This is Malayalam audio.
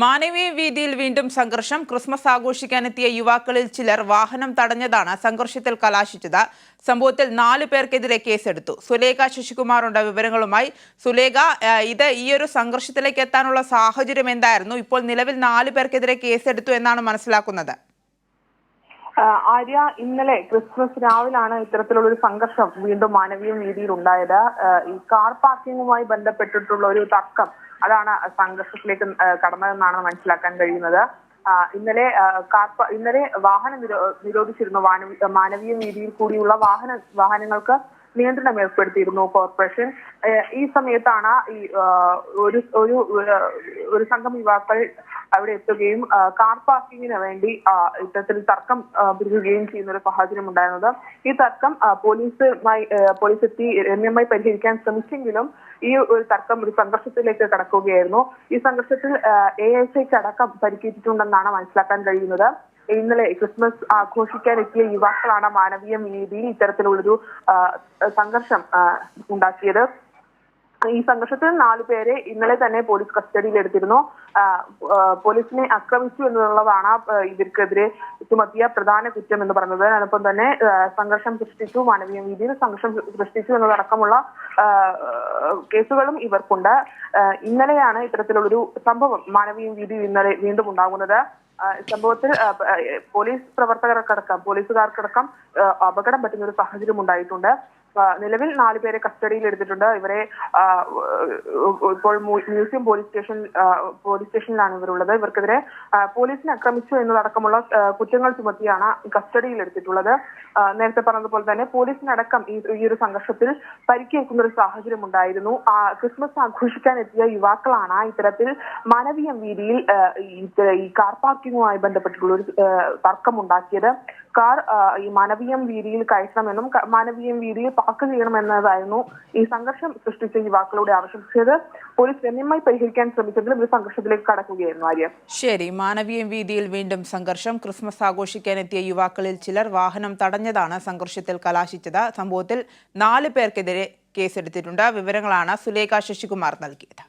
മാനവീയ വീതിയിൽ വീണ്ടും സംഘർഷം. ക്രിസ്മസ് ആഘോഷിക്കാനെത്തിയ യുവാക്കളിൽ ചിലർ വാഹനം തടഞ്ഞതാണ് സംഘർഷത്തിൽ കലാശിച്ചത്. സംഭവത്തിൽ 4 പേർക്കെതിരെ കേസെടുത്തു. സുലേഖ ശശികുമാറുണ്ട് വിവരങ്ങളുമായി. സുലേഖ, ഈ ഒരു സംഘർഷത്തിലേക്ക് എത്താനുള്ള സാഹചര്യം എന്തായിരുന്നു? ഇപ്പോൾ നിലവിൽ 4 പേർക്കെതിരെ കേസെടുത്തു എന്നാണ് മനസ്സിലാക്കുന്നത്. ആര്യ, ഇന്നലെ ക്രിസ്മസ് രാവിലാണ് ഇത്തരത്തിലുള്ള ഒരു സംഘർഷം വീണ്ടും മാനവീയ വീതിയിൽ ഉണ്ടായത്. ഈ കാർ പാർക്കിങ്ങുമായി ബന്ധപ്പെട്ടിട്ടുള്ള ഒരു തർക്കം അതാണ് സംഘർഷത്തിലേക്ക് കടന്നതെന്നാണ് മനസ്സിലാക്കാൻ കഴിയുന്നത്. ഇന്നലെ വാഹനം നിരോധിച്ചിരുന്നു. മാനവീയ വീതിയിൽ കൂടിയുള്ള വാഹനങ്ങൾക്ക് നിയന്ത്രണം ഏർപ്പെടുത്തിയിരുന്നു കോർപ്പറേഷൻ. ഈ സമയത്താണ് ഒരു സംഘം യുവാക്കൾ അവിടെ എത്തുകയും കാർ പാർക്കിങ്ങിന് വേണ്ടി ഇത്തരത്തിൽ തർക്കം പിരിക്കുകയും ചെയ്യുന്ന ഒരു സാഹചര്യം ഉണ്ടായിരുന്നത്. ഈ തർക്കം പോലീസ് എത്തി രമ്യമായി പരിഹരിക്കാൻ ശ്രമിച്ചെങ്കിലും ഈ ഒരു തർക്കം ഒരു സംഘർഷത്തിലേക്ക് കടക്കുകയായിരുന്നു. ഈ സംഘർഷത്തിൽ ASIക്ക് അടക്കം പരിക്കേറ്റിട്ടുണ്ടെന്നാണ് മനസ്സിലാക്കാൻ കഴിയുന്നത്. ഇന്നലെ ക്രിസ്മസ് ആഘോഷിക്കാൻ എത്തിയ യുവാക്കളാണ് മാനവീയ വീതിയിൽ ഇത്തരത്തിലുള്ളൊരു സംഘർഷം ഉണ്ടാക്കിയത്. ഈ സംഘർഷത്തിൽ 4 പേരെ ഇന്നലെ തന്നെ പോലീസ് കസ്റ്റഡിയിൽ എടുത്തിരുന്നു. പോലീസിനെ ആക്രമിച്ചു എന്നുള്ളതാണ് ഇവർക്കെതിരെ ചുമത്തിയ പ്രധാന കുറ്റം എന്ന് പറയുന്നത്. അതിനൊപ്പം തന്നെ സംഘർഷം സൃഷ്ടിച്ചു, മാനവീയ വീതിയിൽ സംഘർഷം സൃഷ്ടിച്ചു എന്നതടക്കമുള്ള കേസുകളും ഇവർക്കുണ്ട്. ഇന്നലെയാണ് ഇത്തരത്തിലുള്ളൊരു സംഭവം മാനവീയ വീതിയിൽ ഇന്നലെ വീണ്ടും ഉണ്ടാകുന്നത്. സംഭവത്തിൽ പോലീസുകാർക്കടക്കം അപകടം പറ്റുന്ന ഒരു സാഹചര്യം ഉണ്ടായിട്ടുണ്ട്. നിലവിൽ 4 പേരെ കസ്റ്റഡിയിൽ എടുത്തിട്ടുണ്ട്. ഇവരെ ഇപ്പോൾ മ്യൂസിയം പോലീസ് സ്റ്റേഷനിലാണ് ഇവരുള്ളത്. ഇവർക്കെതിരെ പോലീസിനെ ആക്രമിച്ചു എന്നതടക്കമുള്ള കുറ്റങ്ങൾ ചുമത്തിയാണ് കസ്റ്റഡിയിൽ എടുത്തിട്ടുള്ളത്. നേരത്തെ പറഞ്ഞതുപോലെ തന്നെ പോലീസിനടക്കം ഈ ഒരു സംഘർഷത്തിൽ പരിക്കേൽക്കുന്ന ഒരു സാഹചര്യം ഉണ്ടായിരുന്നു. ക്രിസ്മസ് ആഘോഷിക്കാൻ എത്തിയ യുവാക്കളാണ് ഇത്തരത്തിൽ മാനവീയ വീതിയിൽ ഈ കാർ പാർക്കിങ്ങുമായി ബന്ധപ്പെട്ടിട്ടുള്ള ഒരു തർക്കമുണ്ടാക്കിയത്. കാർ ഈ മാനവീയം വീതിയിൽ കയറ്റണമെന്നും മാനവീയം വീതിയിൽ പാർക്ക് ചെയ്യണമെന്നതായിരുന്നു ഈ സംഘർഷം സൃഷ്ടിച്ച യുവാക്കളുടെ ആവശ്യം. പോലീസ് രമ്യമായി പരിഹരിക്കാൻ ശ്രമിച്ചെങ്കിലും ഒരു സംഘർഷത്തിലേക്ക് കടക്കുകയായിരുന്നു. ആര്യ, ശരി. മാനവീയം വീതിയിൽ വീണ്ടും സംഘർഷം. ക്രിസ്മസ് ആഘോഷിക്കാനെത്തിയ യുവാക്കളിൽ ചിലർ വാഹനം തടഞ്ഞതാണ് സംഘർഷത്തിൽ കലാശിച്ചത്. സംഭവത്തിൽ 4 പേർക്കെതിരെ കേസെടുത്തിട്ടുണ്ട്. വിവരങ്ങളാണ് സുലേഖ ശശികുമാർ നൽകിയത്.